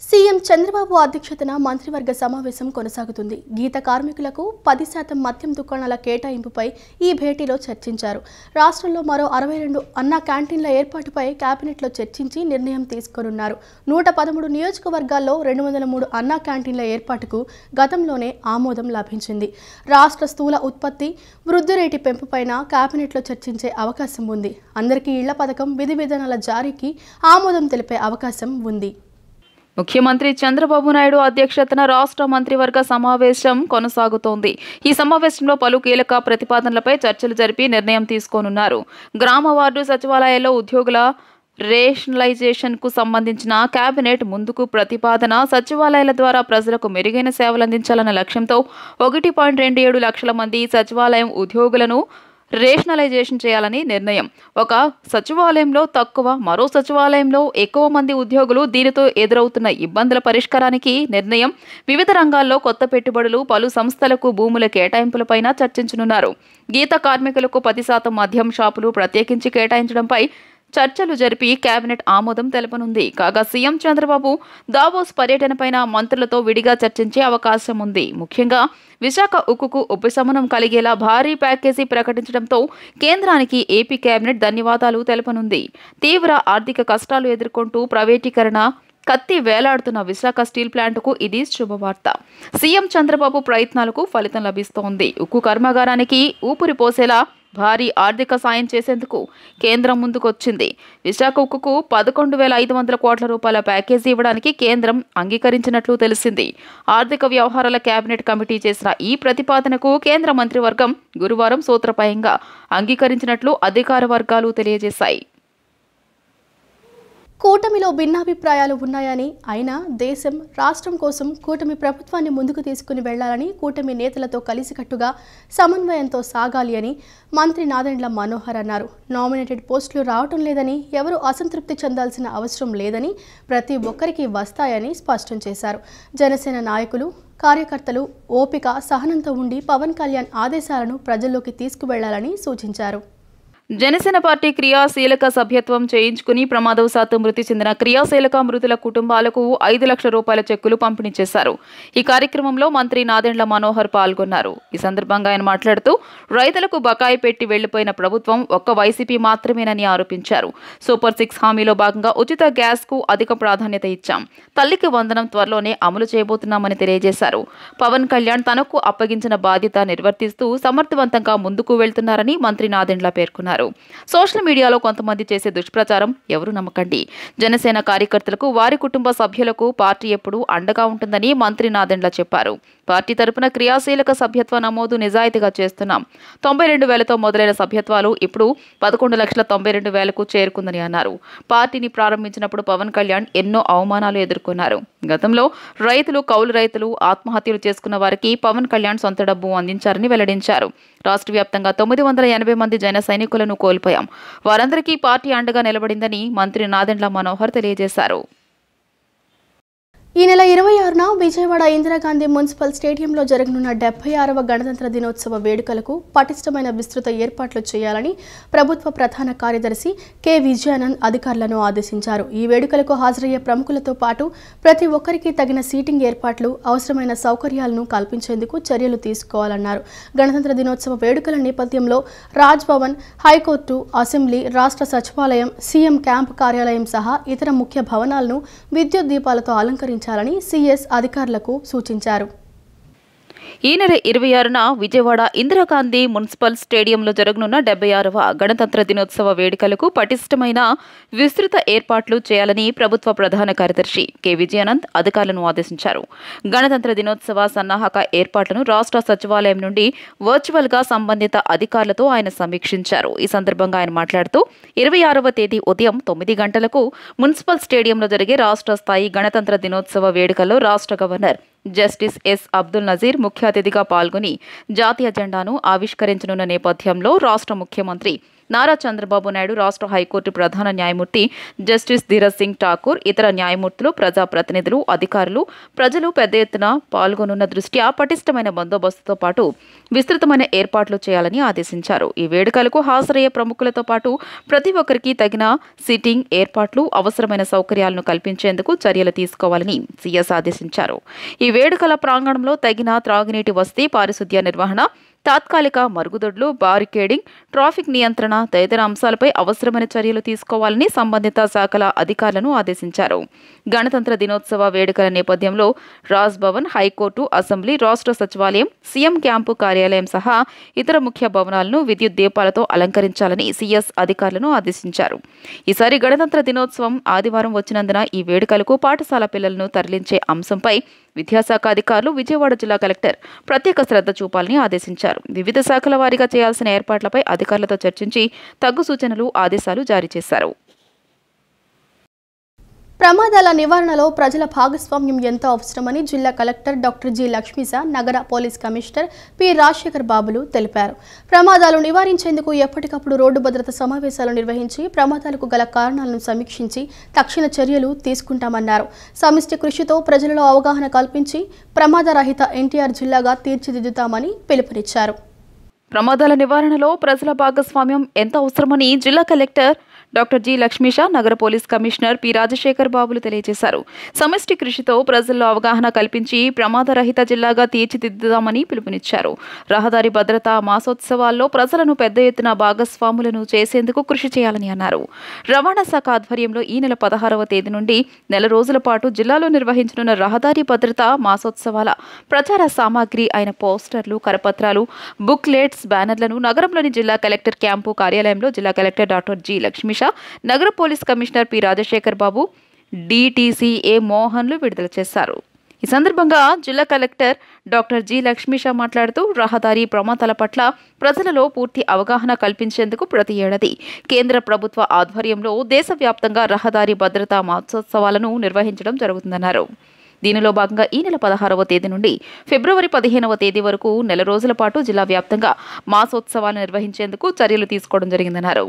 CM Chandrababu అధ్యక్షతన మంత్రివర్గ సమావేశం కొనసాగుతుంది. గీత కార్మికులకు 10% మద్యం దుకాణాల కేటాయింపుపై ఈ భేటీలో చర్చించారు. రాష్ట్రంలో మరో 62 అన్నా క్యాంటీన్ల ఏర్పాటుపై కేబినెట్లో చర్చించి నిర్ణయం తీసుకోనున్నారు. 113 నియోజకవర్గాల్లో 203 అన్నా క్యాంటీన్ల ఏర్పాటుకు గతంలోనే ఆమోదం లభించింది. రాష్ట్ర స్థూల ఉత్పత్తి వృద్ధి రేటు పెంపుపైన కేబినెట్లో చర్చించే అవకాశం ఉంది. అందరికీ ఇళ్ల పథకం విధి విధానాల జారీకి ఆమోదం తెలిపే అవకాశం ఉంది. ముఖ్యమంత్రి చంద్రబాబు నాయుడు అధ్యక్షతన రాష్ట్ర మంత్రివర్గ సమావేశం కొనసాగుతోంది. ఈ సమావేశంలో పలు కీలక ప్రతిపాదనలపై చర్చలు జరిపి నిర్ణయం తీసుకోనున్నారు. గ్రామ వార్డు సచివాలయాల్లో ఉద్యోగుల రేషనలైజేషన్కు సంబంధించిన కేబినెట్ ముందుకు ప్రతిపాదన సచివాలయాల ద్వారా ప్రజలకు మెరుగైన సేవలు అందించాలన్న లక్ష్యంతో 1.27 లక్షల మంది సచివాలయం ఉద్యోగులను రేషనలైజేషన్ చేయాలని నిర్ణయం. ఒక సచివాలయంలో తక్కువ, మరో సచివాలయంలో ఎక్కువ మంది ఉద్యోగులు దీనితో ఎదురవుతున్న ఇబ్బందుల పరిష్కారానికి నిర్ణయం. వివిధ రంగాల్లో కొత్త పెట్టుబడులు, పలు సంస్థలకు భూముల కేటాయింపులపైన చర్చించనున్నారు. గీత కార్మికులకు 10% మద్యం షాపులు ప్రత్యేకించి కేటాయించడంపై చర్చలు జరిపి కేబినెట్ ఆమోదం తెలపనుంది. కాగా సీఎం చంద్రబాబు దావోస్ పర్యటనపైన మంత్రులతో విడిగా చర్చించే అవకాశం ఉంది. ముఖ్యంగా విశాఖ ఉక్కుకు ఉపశమనం కలిగేలా భారీ ప్యాకేజీ ప్రకటించడంతో కేంద్రానికి ఏపీ కేబినెట్ ధన్యవాదాలు తెలపనుంది. తీవ్ర ఆర్థిక కష్టాలు ఎదుర్కొంటూ ప్రైవేటీకరణ కత్తి వేలాడుతున్న విశాఖ స్టీల్ ప్లాంట్కు ఇది శుభవార్త. సీఎం చంద్రబాబు ప్రయత్నాలకు ఫలితం లభిస్తోంది. ఉక్కు కర్మాగారానికి ఊపిరి పోసేలా భారీ ఆర్థిక సాయం చేసేందుకు కేంద్రం ముందుకొచ్చింది. విశాఖ ఉక్కుకు 11,500 కోట్ల రూపాయల ప్యాకేజీ ఇవ్వడానికి కేంద్రం అంగీకరించినట్లు తెలిసింది. ఆర్థిక వ్యవహారాల కేబినెట్ కమిటీ చేసిన ఈ ప్రతిపాదనకు కేంద్ర మంత్రివర్గం గురువారం సూత్రప్రాయంగా అంగీకరించినట్లు అధికార వర్గాలు తెలియజేశాయి. కూటమిలో భిన్నాభిప్రాయాలు ఉన్నాయని, అయినా దేశం, రాష్ట్రం కోసం కూటమి ప్రభుత్వాన్ని ముందుకు తీసుకుని వెళ్లాలని, కూటమి నేతలతో కలిసికట్టుగా సమన్వయంతో సాగాలి అని మంత్రి నాదెండ్ల మనోహర్ అన్నారు. నామినేటెడ్ పోస్టులు రావటం లేదని, ఎవరూ అసంతృప్తి చెందాల్సిన అవసరం లేదని, ప్రతి ఒక్కరికి వస్తాయని స్పష్టం చేశారు. జనసేన నాయకులు, కార్యకర్తలు ఓపిక, సహనంతో ఉండి పవన్ కళ్యాణ్ ఆదేశాలను ప్రజల్లోకి తీసుకువెళ్లాలని సూచించారు. జనసేన పార్టీ క్రియాశీలక సభ్యత్వం చేయించుకుని ప్రమాదవశాత్తు మృతి చెందిన క్రియాశీలక మృతుల కుటుంబాలకు 5 లక్షల రూపాయల చెక్కులు పంపిణీ చేశారు. ఈ కార్యక్రమంలో మంత్రి నాదెండ్ల మనోహర్ పాల్గొన్నారు. ఈ సందర్భంగా ఆయన మాట్లాడుతూ రైతులకు బకాయి పెట్టి వెళ్లిపోయిన ప్రభుత్వం ఒక్క వైసీపీ మాత్రమేనని ఆరోపించారు. సూపర్ 6 హామీలో భాగంగా ఉచిత గ్యాస్ కు అధిక ప్రాధాన్యత ఇచ్చాం. తల్లికి వందనం త్వరలోనే అమలు చేయబోతున్నామని తెలియజేశారు. పవన్ కళ్యాణ్ తనకు అప్పగించిన బాధ్యత నిర్వర్తిస్తూ సమర్థవంతంగా ముందుకు వెళ్తున్నారని మంత్రి నాదెండ్ల పేర్కొన్నారు. సోషల్ మీడియాలో కొంతమంది చేసే దుష్ప్రచారం ఎవరు నమ్మకండి. జనసేన కార్యకర్తలకు, వారి కుటుంబ సభ్యులకు పార్టీ ఎప్పుడూ అండగా ఉంటుందని మంత్రి నాదెండ్ల చెప్పారు. పార్టీ తరపున క్రియాశీలక సభ్యత్వ నమోదు నిజాయితీగా చేస్తున్నాం. 92,000తో మొదలైన సభ్యత్వాలు ఇప్పుడు 11,92,000కు చేరుకుందని అన్నారు. పార్టీని ప్రారంభించినప్పుడు పవన్ కళ్యాణ్ ఎన్నో అవమానాలు ఎదుర్కొన్నారు. గతంలో రైతులు, కౌలు రైతులు ఆత్మహత్యలు చేసుకున్న వారికి పవన్ కళ్యాణ్ సొంత డబ్బు అందించారని వెల్లడించారు. రాష్ట్ర వ్యాప్తంగా 980 మంది జన సైనికులను కోల్పోయాం. వారందరికీ పార్టీ అండగా నిలబడిందని మంత్రి నాదెండ్ల మనోహర్ తెలియజేశారు. ఈ నెల 26న విజయవాడ ఇందిరాగాంధీ మున్సిపల్ స్టేడియంలో జరగనున్న 76వ గణతంత్ర దినోత్సవ వేడుకలకు పటిష్టమైన విస్తృత ఏర్పాట్లు చేయాలని ప్రభుత్వ ప్రధాన కార్యదర్శి కె విజయానంద్ అధికారులను ఆదేశించారు. ఈ వేడుకలకు హాజరయ్యే ప్రముఖులతో పాటు ప్రతి ఒక్కరికి తగిన సీటింగ్ ఏర్పాట్లు, అవసరమైన సౌకర్యాలను కల్పించేందుకు చర్యలు తీసుకోవాలన్నారు. గణతంత్ర దినోత్సవ వేడుకల నేపథ్యంలో రాజ్ భవన్, హైకోర్టు, అసెంబ్లీ, రాష్ట్ర సచివాలయం, సీఎం క్యాంప్ కార్యాలయం సహా ఇతర ముఖ్య భవనాలను విద్యుత్ దీపాలతో అలంకరించారు సిఎస్ అధికారులకు సూచించారు. ఈ నెల 26న విజయవాడ ఇందిరాగాంధీ మున్సిపల్ స్టేడియంలో జరగనున్న 76వ గణతంత్ర దినోత్సవ వేడుకలకు పటిష్టమైన విస్తృత ఏర్పాట్లు చేయాలని ప్రభుత్వ ప్రధాన కార్యదర్శి కె విజయానంద్ అధికారులను ఆదేశించారు. గణతంత్ర దినోత్సవ సన్నాహక ఏర్పాట్లను రాష్ట్ర సచివాలయం నుండి వర్చువల్గా సంబంధిత అధికారులతో ఆయన సమీక్షించారు. ఈ సందర్భంగా ఆయన మాట్లాడుతూ 26వ తేదీ ఉదయం 9 గంటలకు మున్సిపల్ స్టేడియంలో జరిగే రాష్ట్ర స్థాయి గణతంత్ర దినోత్సవ వేడుకల్లో రాష్ట్ర governor justice S Abdul Nazeer ముఖ్య అతిథిగా పాల్గొని జాతీయ జెండాను ఆవిష్కరించనున్న నేపథ్యంలో రాష్ట్ర ముఖ్యమంత్రి నారా చంద్రబాబు నాయుడు, రాష్ట్ర హైకోర్టు ప్రధాన న్యాయమూర్తి జస్టిస్ ధీరజ్ సింగ్ ఠాకూర్, ఇతర న్యాయమూర్తులు, ప్రజాప్రతినిధులు, అధికారులు, ప్రజలు పెద్ద ఎత్తున పాల్గొనున్న దృష్ట్యా పటిష్టమైన బందోబస్తుతో పాటు విస్తృతమైన ఏర్పాట్లు చేయాలని ఆదేశించారు. ఈ వేడుకలకు హాజరయ్యే ప్రముఖులతో పాటు ప్రతి ఒక్కరికి తగిన సిట్టింగ్ ఏర్పాట్లు, అవసరమైన సౌకర్యాలను కల్పించేందుకు చర్యలు తీసుకోవాలని సీఎస్ ఆదేశించారు. ఈ వేడుకల ప్రాంగణంలో తగిన త్రాగునీటి వసతి, పారిశుద్ధ్య నిర్వహణ, తాత్కాలిక మరుగుదొడ్లు, బారికేడింగ్, ట్రాఫిక్ నియంత్రణ తదితర అంశాలపై అవసరమైన చర్యలు తీసుకోవాలని సంబంధిత శాఖల అధికారులను ఆదేశించారు. గణతంత్ర దినోత్సవ వేడుకల నేపథ్యంలో రాజ్ భవన్, హైకోర్టు, అసెంబ్లీ, రాష్ట్ర సచివాలయం, సీఎం క్యాంపు కార్యాలయం సహా ఇతర ముఖ్య భవనాలను విద్యుత్ దీపాలతో అలంకరించాలని సీఎస్ అధికారులను ఆదేశించారు. ఈసారి గణతంత్ర దినోత్సవం ఆదివారం వచ్చినందున ఈ వేడుకలకు పాఠశాల పిల్లలను తరలించే అంశంపై విద్యాశాఖ అధికారులు, విజయవాడ జిల్లా కలెక్టర్ ప్రత్యేక శ్రద్ధ చూపాలని ఆదేశించారు. వివిధ శాఖల వారీగా చేయాల్సిన ఏర్పాట్లపై అధికారులతో చర్చించి తగు సూచనలు, ఆదేశాలు జారీ చేశారు. ప్రమాదాల నివారణలో ప్రజల భాగస్వామ్యం ఎంతో అవసరమని జిల్లా కలెక్టర్ డాక్టర్ జి లక్ష్మీశ, నగర పోలీస్ కమిషనర్ పి రాజశేఖర్ బాబులు తెలిపారు. ప్రమాదాలు నివారించేందుకు ఎప్పటికప్పుడు రోడ్డు భద్రత సమావేశాలు నిర్వహించి ప్రమాదాలకు గల కారణాలను సమీక్షించి తక్షణ చర్యలు తీసుకుంటామన్నారు. సమిష్టి కృషితో ప్రజలలో అవగాహన కల్పించి ప్రమాదరహిత ఎన్టీఆర్ జిల్లాగా తీర్చిదిద్దుతామని పిలుపునిచ్చారు. ప్రమాదాల నివారణలో ప్రజల భాగస్వామ్యం ఎంత అవసరమని జిల్లా కలెక్టర్ డాక్టర్ జి లక్ష్మీశ, నగర పోలీస్ కమిషనర్ పి రాజశేఖర్ బాబులు తెలియజేశారు. సమిష్టి కృషితో ప్రజల్లో అవగాహన కల్పించి ప్రమాదరహిత జిల్లాగా తీర్చిదిద్దుదామని పిలుపునిచ్చారు. రహదారి భద్రతా మాసోత్సవాల్లో ప్రజలను పెద్ద ఎత్తున భాగస్వాములను చేసేందుకు కృషి చేయాలని అన్నారు. రవాణా శాఖ ఆధ్వర్యంలో ఈ నెల 16వ తేదీ నుండి నెల రోజుల పాటు జిల్లాలో నిర్వహించనున్న రహదారి భద్రతా మాసోత్సవాల ప్రచార సామాగ్రి అయిన పోస్టర్లు, కరపత్రాలు, బుక్లెట్స్, బ్యానర్లను నగరంలోని జిల్లా కలెక్టర్ క్యాంపు కార్యాలయంలో జిల్లా కలెక్టర్ డాక్టర్ జి లక్ష్మీశ, నగర పోలీస్ కమిషనర్ పి రాజశేఖర్ బాబు, డిటిసిఏ మోహన్లు విడుదల చేశారు. ఈ సందర్భంగా జిల్లా కలెక్టర్ డాక్టర్ జి లక్ష్మీశ మాట్లాడుతూ రహదారి ప్రమాదాల పట్ల ప్రజలలో పూర్తి అవగాహన కల్పించేందుకు ప్రతి ఏడాది కేంద్ర ప్రభుత్వ ఆధ్వర్యంలో దేశవ్యాప్తంగా రహదారి భద్రతా మహోత్సవాలను నిర్వహించడం జరుగుతుందన్నారు. దీనిలో భాగంగా ఈ నెల 16వ తేదీ నుండి ఫిబ్రవరి 15వ తేదీ వరకు నెల రోజుల పాటు జిల్లా వ్యాప్తంగా మాసోత్సవాలు నిర్వహించేందుకు చర్యలు తీసుకోవడం జరిగిందన్నారు.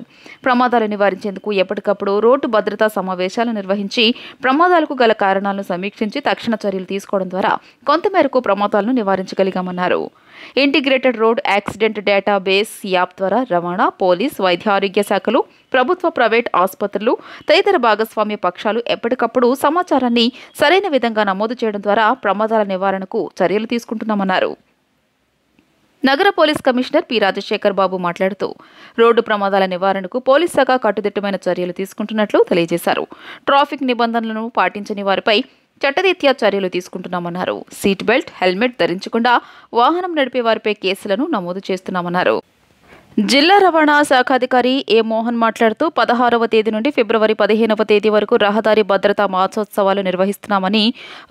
ప్రమాదాలు నివారించేందుకు ఎప్పటికప్పుడు రోడ్డు భద్రతా సమావేశాలు నిర్వహించి ప్రమాదాలకు గల కారణాలను సమీక్షించి తక్షణ చర్యలు తీసుకోవడం ద్వారా కొంతమేరకు ప్రమాదాలను నివారించగలిగామన్నారు. Integrated road accident database app ద్వారా రవాణా, పోలీస్, వైద్య ఆరోగ్య శాఖలు, ప్రభుత్వ, ప్రైవేట్ ఆసుపత్రులు తదితర భాగస్వామ్య పక్షాలు ఎప్పటికప్పుడు సమాచారాన్ని సరైన విధంగా నమోదు చేయడం ద్వారా ప్రమాదాల నివారణకు చర్యలు తీసుకుంటున్నామన్నారు. నగర పోలీస్ కమిషనర్ పి రాజశేఖర్ బాబు మాట్లాడుతూ రోడ్డు ప్రమాదాల నివారణకు పోలీస్ శాఖ కట్టుదిట్టమైన చర్యలు తీసుకుంటున్నట్లు తెలియజేశారు. ట్రాఫిక్ నిబంధనలను పాటించని వారిపై చట్టరీత్యా చర్యలు తీసుకుంటున్నామన్నారు. సీట్ బెల్ట్, హెల్మెట్ ధరించకుండా వాహనం నడిపే వారిపై కేసులను నమోదు చేస్తున్నామన్నారు. జిల్లా రవాణా శాఖ అధికారి ఏ మోహన్ మాట్లాడుతూ 16వ తేదీ నుండి ఫిబ్రవరి 15వ తేదీ వరకు రహదారి భద్రతా మహోత్సవాలు నిర్వహిస్తున్నామని,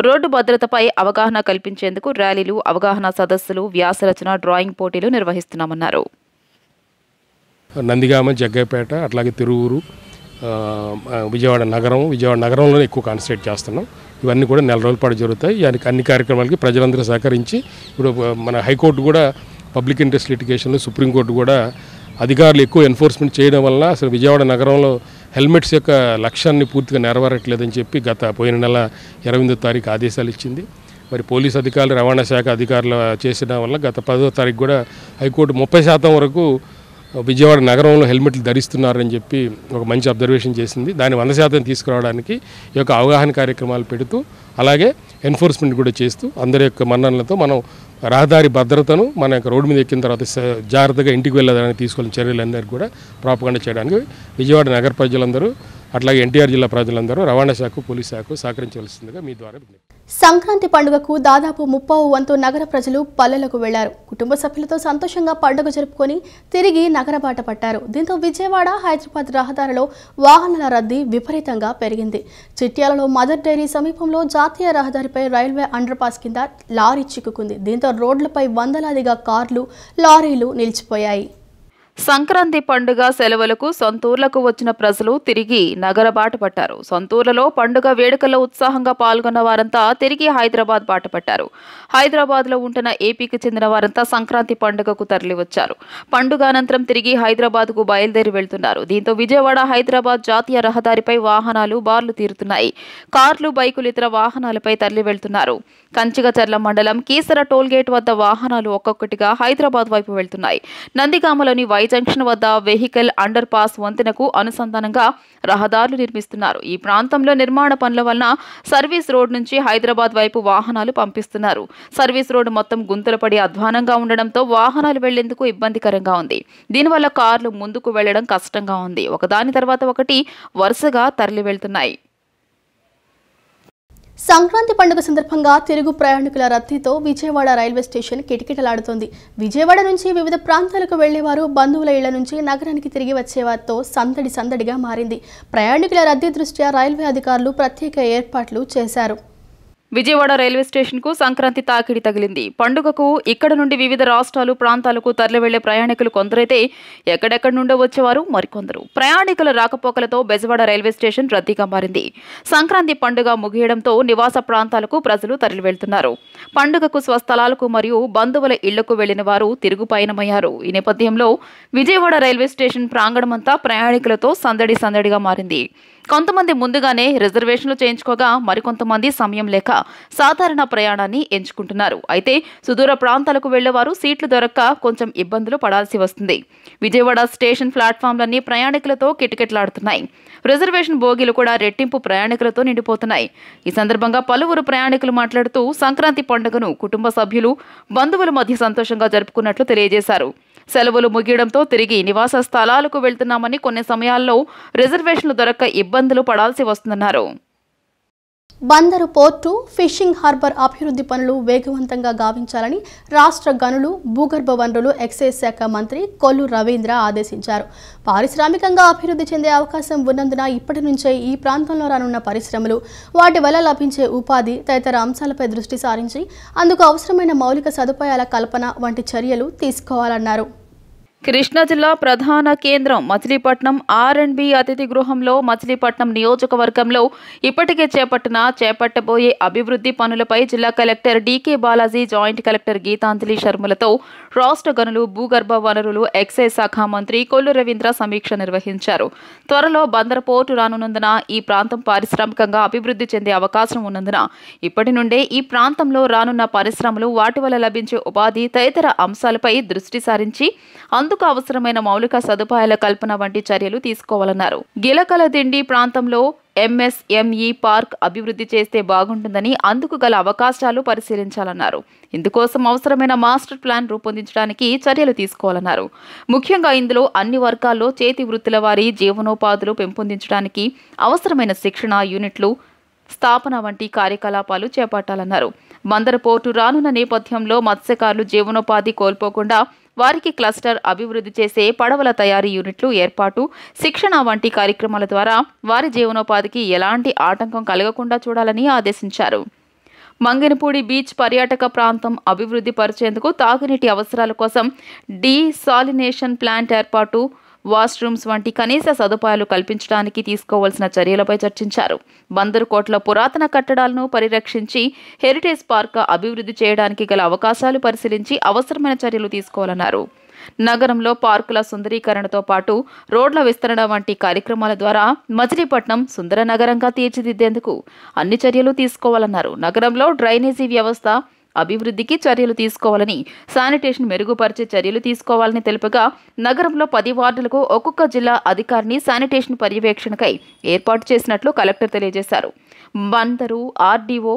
రోడ్డు భద్రతపై అవగాహన కల్పించేందుకు ర్యాలీలు, అవగాహన సదస్సులు, వ్యాసరచన, డ్రాయింగ్ పోటీలు నిర్వహిస్తున్నామన్నారు. నందిగామ, జగ్గైపేట, అట్లాగే తిరువూరు, విజయవాడ నగరంలోనే ఎక్కువ కాన్సన్ట్రేట్ చేస్తున్నాం. ఇవన్నీ కూడా నెల రోజుల పాటు జరుగుతాయి. అన్ని కార్యక్రమాలకి ప్రజలందరూ సహకరించి ఇప్పుడు మన హైకోర్టు కూడా పబ్లిక్ ఇంట్రెస్ట్ లిటిగేషన్లో, సుప్రీంకోర్టు కూడా అధికారులు ఎక్కువ ఎన్ఫోర్స్మెంట్ చేయడం వల్ల అసలు విజయవాడ నగరంలో హెల్మెట్స్ యొక్క లక్ష్యాన్ని పూర్తిగా నెరవేరట్లేదని చెప్పి పోయిన నెల 28వ తారీఖు ఆదేశాలు ఇచ్చింది. మరి పోలీస్ అధికారులు, రవాణా శాఖ అధికారులు చేసిన వల్ల గత 10వ తారీఖు కూడా హైకోర్టు 30% వరకు విజయవాడ నగరంలో హెల్మెట్లు ధరిస్తున్నారని చెప్పి ఒక మంచి అబ్జర్వేషన్ చేసింది. దాన్ని 100% తీసుకురావడానికి ఈ యొక్క అవగాహన కార్యక్రమాలు పెడుతూ అలాగే ఎన్ఫోర్స్మెంట్ కూడా చేస్తూ అందరి యొక్క మన్ననలతో మనం రహదారి భద్రతను మన యొక్క రోడ్డు మీద ఎక్కిన తర్వాత జాగ్రత్తగా ఇంటికి వెళ్ళడానికి తీసుకోవాలని చర్యలందరికీ కూడా ప్రాపగండ చేయడానికి విజయవాడ నగర ప్రజలందరూ అట్లాగే ఎన్టీఆర్ జిల్లా ప్రజలందరూ రవాణా శాఖ, పోలీస్ శాఖ సహకరించవలసిందిగా మీ ద్వారా సంక్రాంతి పండుగకు దాదాపు 30వ వంతు నగర ప్రజలు పల్లెలకు వెళ్లారు. కుటుంబ సభ్యులతో సంతోషంగా పండుగ జరుపుకొని తిరిగి నగర బాట పట్టారు. దీంతో విజయవాడ, హైదరాబాద్ రహదారిలో వాహనాల రద్దీ విపరీతంగా పెరిగింది. చిట్యాలలో మదర్ డైరీ సమీపంలో జాతీయ రహదారిపై రైల్వే అండర్ పాస్ కింద లారీ చిక్కుకుంది. దీంతో రోడ్లపై వందలాదిగా కార్లు, లారీలు నిలిచిపోయాయి. సంక్రాంతి పండుగ సెలవులకు సొంతూర్లకు వచ్చిన ప్రజలు తిరిగి నగర బాట పట్టారు. సొంతూర్లలో పండుగ వేడుకల్లో ఉత్సాహంగా పాల్గొన్న వారంతా తిరిగి హైదరాబాద్ బాట పట్టారు. హైదరాబాద్లో ఉంటున్న ఏపీకి చెందిన వారంతా సంక్రాంతి పండుగకు తరలివచ్చారు. పండుగ అనంతరం తిరిగి హైదరాబాద్కు బయలుదేరి వెళ్తున్నారు. దీంతో విజయవాడ హైదరాబాద్ జాతీయ రహదారిపై వాహనాలు బార్లు తీరుతున్నాయి. కార్లు, బైకులు, ఇతర వాహనాలపై తరలి వెళ్తున్నారు. కంచిగచర్ల మండలం కీసర టోల్గేట్ వద్ద వాహనాలు ఒక్కొక్కటిగా హైదరాబాద్ వైపు వెళ్తున్నాయి. నందిగామలోని జంక్షన్ వద్ద వెహికల్ అండర్ పాస్ వంతెనకు అనుసంధానంగా రహదారులు నిర్మిస్తున్నారు. ఈ ప్రాంతంలో నిర్మాణ పనుల వలన సర్వీస్ రోడ్ నుంచి హైదరాబాద్ వైపు వాహనాలు పంపిస్తున్నారు. సర్వీస్ రోడ్ మొత్తం గుంతలు పడి అధ్వానంగా ఉండడంతో వాహనాలు వెళ్లేందుకు ఇబ్బందికరంగా ఉంది. దీనివల్ల కార్లు ముందుకు వెళ్లడం కష్టంగా ఉంది. ఒకదాని తర్వాత ఒకటి వరుసగా తరలి వెళ్తున్నాయి. సంక్రాంతి పండుగ సందర్భంగా తిరుగు ప్రయాణికుల రద్దీతో విజయవాడ రైల్వే స్టేషన్ కిటకిటలాడుతోంది. విజయవాడ నుంచి వివిధ ప్రాంతాలకు వెళ్లేవారు బంధువుల ఇళ్ల నుంచి నగరానికి తిరిగి వచ్చేవారితో సందడిగా మారింది. ప్రయాణికుల రద్దీ దృష్ట్యా రైల్వే అధికారులు ప్రత్యేక ఏర్పాట్లు చేశారు. విజయవాడ రైల్వే స్టేషన్ కు సంక్రాంతి తాకిడి తగిలింది. పండుగకు ఇక్కడ నుండి వివిధ రాష్ట్రాలు, ప్రాంతాలకు తరలి వెళ్లే ప్రయాణికులు కొందరైతే ఎక్కడెక్కడి నుండో వచ్చేవారు మరికొందరు. ప్రయాణికుల రాకపోకలతో బెజవాడ రైల్వే స్టేషన్ రద్దీగా మారింది. సంక్రాంతి పండుగ ముగియడంతో నివాస ప్రాంతాలకు ప్రజలు తరలి వెళ్తున్నారు. పండుగకు స్వస్థలాలకు మరియు బంధువుల ఇళ్లకు వెళ్లిన వారు తిరుగు పయనమయ్యారు. ఈ నేపథ్యంలో విజయవాడ రైల్వే స్టేషన్ ప్రాంగణమంతా ప్రయాణికులతో సందడిగా మారింది. కొంతమంది ముందుగానే రిజర్వేషన్లు చేయించుకోగా మరికొంతమంది సమయం లేక సాధారణ ప్రయాణాన్ని ఎంచుకుంటున్నారు. అయితే సుదూర ప్రాంతాలకు వెళ్లేవారు సీట్లు దొరక్క కొంచెం ఇబ్బందులు పడాల్సి వస్తుంది. విజయవాడ స్టేషన్ ప్లాట్ఫామ్లన్నీ ప్రయాణికులతో కిటకిటలాడుతున్నాయి. రిజర్వేషన్ బోగీలు కూడా రెట్టింపు ప్రయాణికులతో నిండిపోతున్నాయి. ఈ సందర్భంగా పలువురు ప్రయాణికులు మాట్లాడుతూ సంక్రాంతి పండుగను కుటుంబ సభ్యులు, బంధువుల మధ్య సంతోషంగా జరుపుకున్నట్లు తెలియజేశారు. సెలవులు ముగియడంతో తిరిగి నివాస స్థలాలకు వెళ్తున్నామని, కొన్ని సమయాల్లో రిజర్వేషన్లు దొరక్క ఇబ్బందులు పడాల్సి వస్తుందన్నారు. బందరు పోర్టు, ఫిషింగ్ హార్బర్ అభివృద్ధి పనులు వేగవంతంగా గావించాలని రాష్ట్ర గనులు, భూగర్భ వనరులు, ఎక్సైజ్ శాఖ మంత్రి కొల్లు రవీంద్ర ఆదేశించారు. పారిశ్రామికంగా అభివృద్ధి చెందే అవకాశం ఉన్నందున ఇప్పటి నుంచే ఈ ప్రాంతంలో రానున్న పరిశ్రమలు, వాటి వల్ల లభించే ఉపాధి తదితర అంశాలపై దృష్టి సారించి అందుకు అవసరమైన మౌలిక సదుపాయాల కల్పన వంటి చర్యలు తీసుకోవాలన్నారు. కృష్ణా జిల్లా ప్రధాన కేంద్రం మచిలీపట్నం R&B అతిథి గృహంలో మచిలీపట్నం నియోజకవర్గంలో ఇప్పటికే చేపట్టబోయే అభివృద్ధి పనులపై జిల్లా collector DK Balaji, joint collector Geetanjali శర్మలతో రాష్ట్ర గనులు, భూగర్భ వనరులు, ఎక్సైజ్ శాఖ మంత్రి కొల్లు రవీంద్ర సమీక్ష నిర్వహించారు. త్వరలో బందర్ పోర్టు రానున్నందున ఈ ప్రాంతం పారిశ్రామికంగా అభివృద్ధి చెందే అవకాశం ఉన్నందున ఇప్పటి నుండే ఈ ప్రాంతంలో రానున్న పరిశ్రమలు, వాటి వల్ల లభించే ఉపాధి తదితర అంశాలపై దృష్టి సారించి అందుకు అవసరమైన మౌలిక సదుపాయాల కల్పన వంటి చర్యలు తీసుకోవాలన్నారు. గిలకలదిండి ప్రాంతంలో MSME పార్క్ అభివృద్ధి చేస్తే బాగుంటుందని, అందుకు గల అవకాశాలు పరిశీలించాలన్నారు. ఇందుకోసం అవసరమైన మాస్టర్ ప్లాన్ రూపొందించడానికి చర్యలు తీసుకోవాలన్నారు. ముఖ్యంగా ఇందులో అన్ని వర్గాల్లో చేతి వృత్తుల వారి జీవనోపాధులు పెంపొందించడానికి అవసరమైన శిక్షణ యూనిట్లు స్థాపన వంటి కార్యకలాపాలు చేపట్టాలన్నారు. బందర్ పోర్టు రానున్న నేపథ్యంలో మత్స్యకారులు జీవనోపాధి కోల్పోకుండా వారికి క్లస్టర్ అభివృద్ధి చేసే పడవల తయారీ యూనిట్లు ఏర్పాటు, శిక్షణ వంటి కార్యక్రమాల ద్వారా వారి జీవనోపాధికి ఎలాంటి ఆటంకం కలగకుండా చూడాలని ఆదేశించారు. మంగనపూడి బీచ్ పర్యాటక ప్రాంతం అభివృద్ధి పరిచేందుకు తాగునీటి అవసరాల కోసం డీసాలినేషన్ ప్లాంట్ ఏర్పాటు, వాష్రూమ్స్ వంటి కనీస సదుపాయాలు కల్పించడానికి తీసుకోవాల్సిన చర్యలపై చర్చించారు. బందరు కోట్ల పురాతన కట్టడాలను పరిరక్షించి హెరిటేజ్ పార్క్ అభివృద్ధి చేయడానికి గల అవకాశాలు పరిశీలించి అవసరమైన చర్యలు తీసుకోవాలన్నారు. నగరంలో పార్కుల సుందరీకరణతో పాటు రోడ్ల విస్తరణ వంటి కార్యక్రమాల ద్వారా మచిలీపట్నం సుందర నగరంగా తీర్చిదిద్దేందుకు అన్ని చర్యలు తీసుకోవాలన్నారు. నగరంలో డ్రైనేజీ వ్యవస్థ అభివృద్ధికి చర్యలు తీసుకోవాలని, శానిటేషన్ మెరుగుపరిచే చర్యలు తీసుకోవాలని తెలుపగా, నగరంలో 10 వార్డులకు ఒక్కొక్క జిల్లా అధికారిని శానిటేషన్ పర్యవేక్షణకై ఏర్పాటు చేసినట్లు కలెక్టర్ తెలియజేశారు. Bandar RDO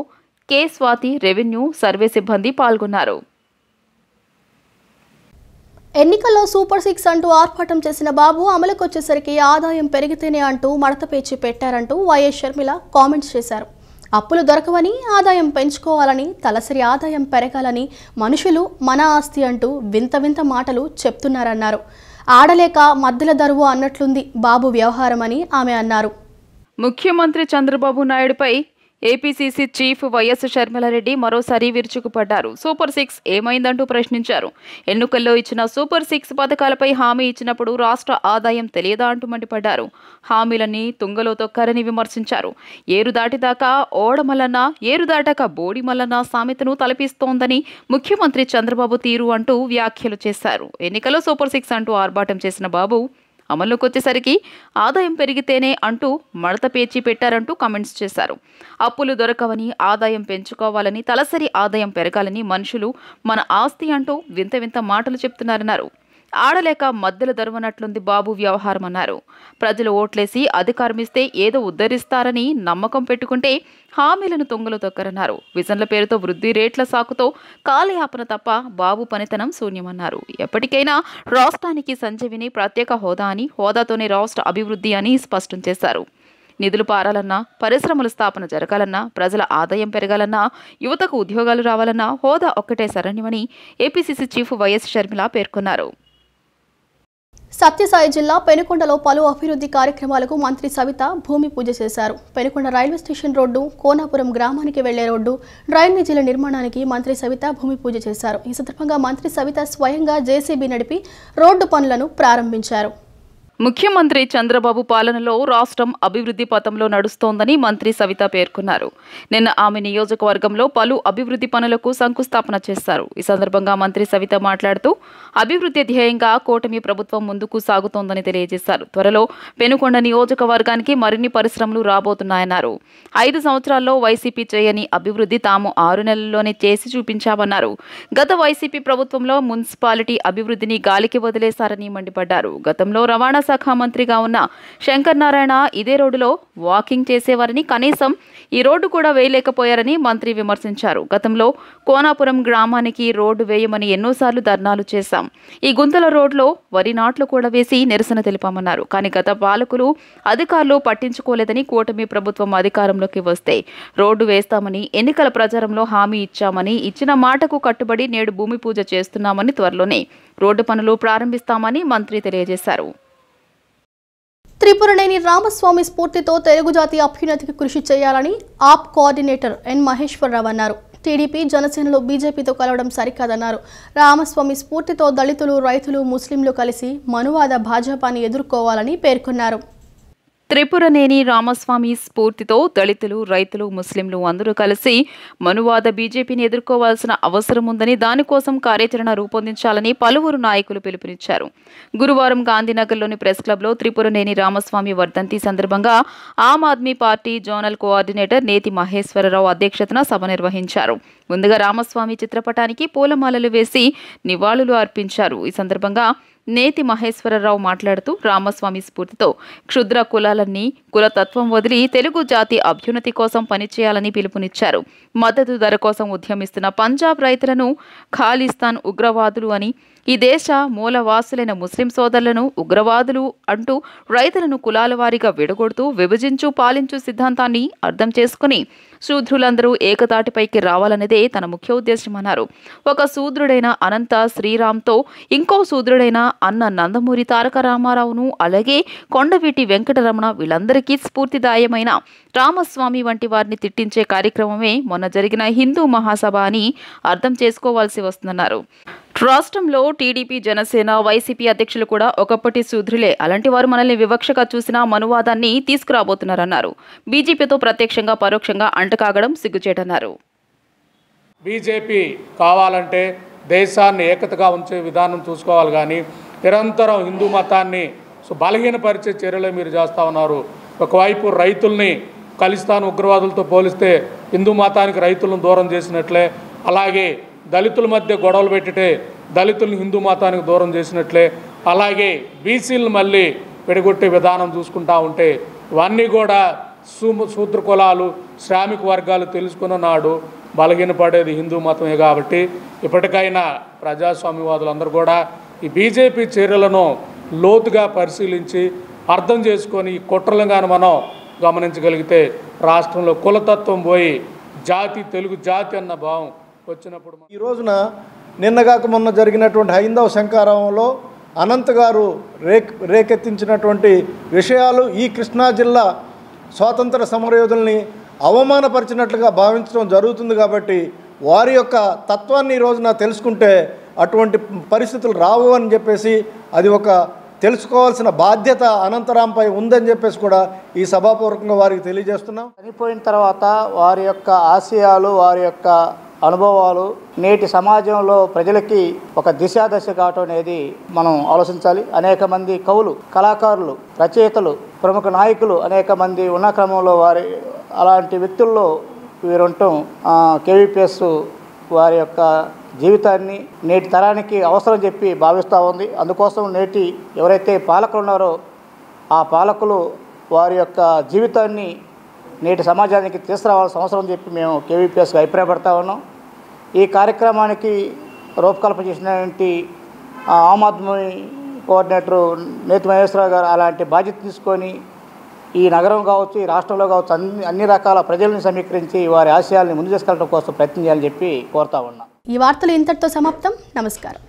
K Swathi, revenue, survey సిబ్బంది పాల్గొన్నారు. ఎన్నికల్లో సూపర్ 6 అంటూ ఆర్భాటం చేసిన బాబు అమలుకొచ్చేసరికి ఆదాయం పెరిగితేనే అంటూ మడత పేచి పెట్టారంటూ వైఎస్ షర్మిల కామెంట్స్ చేశారు. అప్పులు దొరకవని, ఆదాయం పెంచుకోవాలని, తలసరి ఆదాయం పెరగాలని మనుషులు మన ఆస్తి అంటూ వింత మాటలు చెప్తున్నారన్నారు. ఆడలేక మద్దెల దరువు అన్నట్లుంది బాబు వ్యవహారమని ఆమె అన్నారు. ముఖ్యమంత్రి చంద్రబాబు నాయుడుపై ఏపీసీసీ చీఫ్ వైఎస్ షర్మిలారెడ్డి మరోసారి విరుచుకుపడ్డారు. సూపర్ 6 ఏమైందంటూ ప్రశ్నించారు. ఎన్నికల్లో ఇచ్చిన సూపర్ 6 పథకాలపై హామీ ఇచ్చినప్పుడు రాష్ట్ర ఆదాయం తెలియదా అంటూ మండిపడ్డారు. హామీలని తుంగలో తొక్కారని విమర్శించారు. ఏరు దాటిదాకా ఓడమల్లన్న, ఏరు దాటాక బోడి మల్లన్న సామెతను తలపిస్తోందని ముఖ్యమంత్రి చంద్రబాబు తీరు అంటూ వ్యాఖ్యలు చేశారు. ఎన్నికల్లో సూపర్ 6 అంటూ ఆర్భాటం చేసిన బాబు అమల్లోకి వచ్చేసరికి ఆదాయం పెరిగితేనే అంటూ మడత పేర్చి పెట్టారంటూ కామెంట్స్ చేశారు. అప్పులు దొరకవని, ఆదాయం పెంచుకోవాలని, తలసరి ఆదాయం పెరగాలని మనుషులు మన ఆస్తి అంటూ వింత వింత మాటలు చెప్తున్నారన్నారు. ఆడలేక మద్దెలు దొరవనట్లుంది బాబు వ్యవహారం అన్నారు. ప్రజలు ఓట్లేసి అధికారమిస్తే ఏదో ఉద్ధరిస్తారని నమ్మకం పెట్టుకుంటే హామీలను తొంగలు తొక్కరన్నారు. విజన్ల పేరుతో వృద్ధి రేట్ల సాకుతో కాలయాపన తప్ప బాబు పనితనం శూన్యమన్నారు. ఎప్పటికైనా రాష్ట్రానికి సంజీవిని ప్రత్యేక హోదా అని, హోదాతోనే రాష్ట్ర అభివృద్ధి అని స్పష్టం చేశారు. నిధులు పారాలన్నా, పరిశ్రమల స్థాపన జరగాలన్నా, ప్రజల ఆదాయం పెరగాలన్నా, యువతకు ఉద్యోగాలు రావాలన్నా హోదా ఒక్కటే శరణ్యమని ఏపీసీసీ చీఫ్ వైఎస్ షర్మిల పేర్కొన్నారు. సత్యసాయి జిల్లా పెనుకొండలో పలు అభివృద్ధి కార్యక్రమాలకు మంత్రి సవిత భూమి పూజ చేశారు. Penukonda railway station road, Konapuram గ్రామానికి వెళ్లే రోడ్డు, డ్రైనేజీల నిర్మాణానికి మంత్రి సవిత భూమి పూజ చేశారు. ఈ సందర్భంగా మంత్రి సవిత స్వయంగా జేసీబీ నడిపి రోడ్డు పనులను ప్రారంభించారు. ముఖ్యమంత్రి చంద్రబాబు పాలనలో రాష్ట్రం అభివృద్ధి పథంలో నడుస్తోందని మంత్రి సవిత పేర్కొన్నారు. నిన్న ఆమె నియోజకవర్గంలో పలు అభివృద్ధి పనులకు శంకుస్థాపన చేశారు. ఈ సందర్భంగా మంత్రి సవిత మాట్లాడుతూ అభివృద్ధి ధ్యేయంగా కూటమి ప్రభుత్వం ముందుకు సాగుతోందని తెలియజేశారు. త్వరలో పెనుకొండ నియోజకవర్గానికి మరిన్ని పరిశ్రమలు రాబోతున్నాయన్నారు. 5 సంవత్సరాల్లో వైసీపీ చేయని అభివృద్ధి తాము 6 నెలల్లోనే చేసి చూపించామన్నారు. గత వైసీపీ ప్రభుత్వంలో మున్సిపాలిటీ అభివృద్ధిని గాలికి వదిలేశారని మండిపడ్డారు. గతంలో రవాణా శాఖ మంత్రిగా ఉన్న శంకర్ నారాయణ ఇదే రోడ్డులో వాకింగ్ చేసేవారని, కనీసం ఈ రోడ్డు కూడా వేయలేకపోయారని మంత్రి విమర్శించారు. గతంలో కోనాపురం గ్రామానికి రోడ్డు వేయమని ఎన్నోసార్లు ధర్నాలు చేశాం. ఈ గుంతల రోడ్లో వరి నాట్లు కూడా వేసి నిరసన తెలిపామన్నారు. కానీ గత పాలకులు, అధికారులు పట్టించుకోలేదని, కూటమి ప్రభుత్వం అధికారంలోకి వస్తే రోడ్డు వేస్తామని ఎన్నికల ప్రచారంలో హామీ ఇచ్చామని, ఇచ్చిన మాటకు కట్టుబడి నేడు భూమి పూజ చేస్తున్నామని, త్వరలోనే రోడ్డు పనులు ప్రారంభిస్తామని మంత్రి తెలియజేశారు. త్రిపురనేని రామస్వామి స్ఫూర్తితో తెలుగు జాతి అభ్యున్నతికి కృషి చేయాలని ఆప్ కోఆర్డినేటర్ ఎన్ మహేశ్వరరావు అన్నారు. టీడీపీ, జనసేనలో బీజేపీతో కలవడం సరికాదన్నారు. రామస్వామి స్ఫూర్తితో దళితులు, రైతులు, ముస్లింలు కలిసి మనువాద భాజపాని ఎదుర్కోవాలని పేర్కొన్నారు. త్రిపురనేని రామస్వామి స్ఫూర్తితో దళితులు, రైతులు, ముస్లింలు అందరూ కలిసి మనువాద బీజేపీని ఎదుర్కోవాల్సిన అవసరం ఉందని, దానికోసం కార్యాచరణ రూపొందించాలని పలువురు నాయకులు పిలుపునిచ్చారు. గురువారం గాంధీనగర్లోని ప్రెస్ క్లబ్లో త్రిపురనేని రామస్వామి వర్ధంతి సందర్భంగా Aam Aadmi party zonal coordinator నేతి మహేశ్వరరావు అధ్యక్షతన సభ నిర్వహించారు. ముందుగా రామస్వామి చిత్రపటానికి పూలమాలలు వేసి నివాళులు అర్పించారు. ఈ సందర్భంగా నేతి మహేశ్వరరావు మాట్లాడుతూ రామస్వామి స్ఫూర్తితో క్షుద్ర కులాలన్నీ కులతత్వం వదిలి తెలుగు జాతి అభ్యున్నతి కోసం పనిచేయాలని పిలుపునిచ్చారు. మద్దతు ధర కోసం ఉద్యమిస్తున్న పంజాబ్ రైతులను ఖాళిస్తాన్ ఉగ్రవాదులు అని, ఈ దేశ మూలవాసులైన ముస్లిం సోదరులను ఉగ్రవాదులు అంటూ రైతులను కులాల వారీగా విడగొడుతూ విభజించు పాలించు సిద్ధాంతాన్ని అర్థం చేసుకుని శూద్రులందరూ ఏకతాటిపైకి రావాలన్నదే తన ముఖ్య ఉద్దేశమన్నారు. ఒక శూద్రుడైన అనంత శ్రీరామ్తో ఇంకో శూద్రుడైన అన్న నందమూరి తారక రామారావును, అలాగే కొండవీటి వెంకటరమణ వీళ్ళందరికీ స్ఫూర్తిదాయమైన రామస్వామి వంటి వారిని తిట్టించే కార్యక్రమమే మొన్న జరిగిన హిందూ మహాసభ అని అర్థం చేసుకోవాల్సి వస్తుందన్నారు. రాష్ట్రంలో టీడీపీ, జనసేన, వైసీపీ అధ్యక్షులు కూడా ఒకప్పటి శూద్రులే. అలాంటి వారు మనల్ని వివక్షగా చూసిన మనువాదాన్ని తీసుకురాబోతున్నారన్నారు. బీజేపీతో ప్రత్యక్షంగా పరోక్షంగా అంటకాగడం సిగ్గుచేటన్నారు. బీజేపీ కావాలంటే దేశాన్ని ఏకతగా ఉంచే విధానం చూసుకోవాలి, కానీ నిరంతరం హిందూ మతాన్ని బలహీనపరిచే చర్యలు మీరు చేస్తూ ఉన్నారు. ఒకవైపు రైతుల్ని ఖలిస్తాన్ ఉగ్రవాదులతో పోలిస్తే హిందూ మతానికి రైతులను దూరం చేసినట్లే, అలాగే దళితుల మధ్య గొడవలు పెట్టితే దళితులను హిందూ మతానికి దూరం చేసినట్లే, అలాగే బీసీలను మళ్ళీ విడగొట్టే విధానం చూసుకుంటా ఉంటే ఇవన్నీ కూడా శూద్ర కులాలు, శ్రామిక వర్గాలు తెలుసుకున్న నాడు బలహీనపడేది హిందూ మతమే. కాబట్టి ఇప్పటికైనా ప్రజాస్వామ్యవాదులందరూ కూడా ఈ బీజేపీ చర్యలను లోతుగా పరిశీలించి అర్థం చేసుకొని ఈ కుట్రలను కానీ మనం గమనించగలిగితే రాష్ట్రంలో కులతత్వం పోయి జాతి, తెలుగు జాతి అన్న భావం వచ్చినప్పుడు ఈ రోజున నిన్నగాక మొన్న జరిగినటువంటి హైందవ శంకారావంలో అనంత్ గారు రేకెత్తించినటువంటి విషయాలు ఈ కృష్ణా జిల్లా స్వాతంత్ర సమరయోధుల్ని అవమానపరిచినట్లుగా భావించడం జరుగుతుంది. కాబట్టి వారి యొక్క తత్వాన్ని ఈ రోజున తెలుసుకుంటే అటువంటి పరిస్థితులు రావు అని చెప్పేసి అది ఒక తెలుసుకోవాల్సిన బాధ్యత అనంతరాంపై ఉందని చెప్పేసి కూడా ఈ సభాపూర్వకంగా వారికి తెలియజేస్తున్నాం. చనిపోయిన తర్వాత వారి యొక్క ఆశయాలు, వారి యొక్క అనుభవాలు నేటి సమాజంలో ప్రజలకి ఒక దిశాదశ కావటం అనేది మనం ఆలోచించాలి. అనేక మంది కవులు, కళాకారులు, రచయితలు, ప్రముఖ నాయకులు అనేక మంది ఉన్న క్రమంలో అలాంటి వ్యక్తుల్లో వీరుండటం కేవీపీఎస్ వారి యొక్క జీవితాన్ని నేటి తరానికి అవసరం చెప్పి భావిస్తూ ఉంది. అందుకోసం నేటి ఎవరైతే పాలకులు ఉన్నారో ఆ పాలకులు వారి యొక్క జీవితాన్ని నేటి సమాజానికి తీసుకురావాల్సిన అవసరం చెప్పి మేము కేవీపీఎస్గా అభిప్రాయపడతా ఉన్నాం. ఈ కార్యక్రమానికి రూపకల్పన చేసినటువంటి ఆమ్ ఆద్మీ కోఆర్డినేటర్ నేతి మహేశ్వరరావు గారు అలాంటి బాధ్యత తీసుకొని ఈ నగరం కావచ్చు, ఈ రాష్ట్రంలో కావచ్చు అన్ని రకాల ప్రజల్ని సమీకరించి వారి ఆశయాల్ని ముందు తీసుకెళ్ళడం కోసం ప్రయత్నం చేయాలని చెప్పి కోరుతా ఉన్నాం. ఈ వార్తలు ఇంతటితో సమాప్తం. నమస్కారం.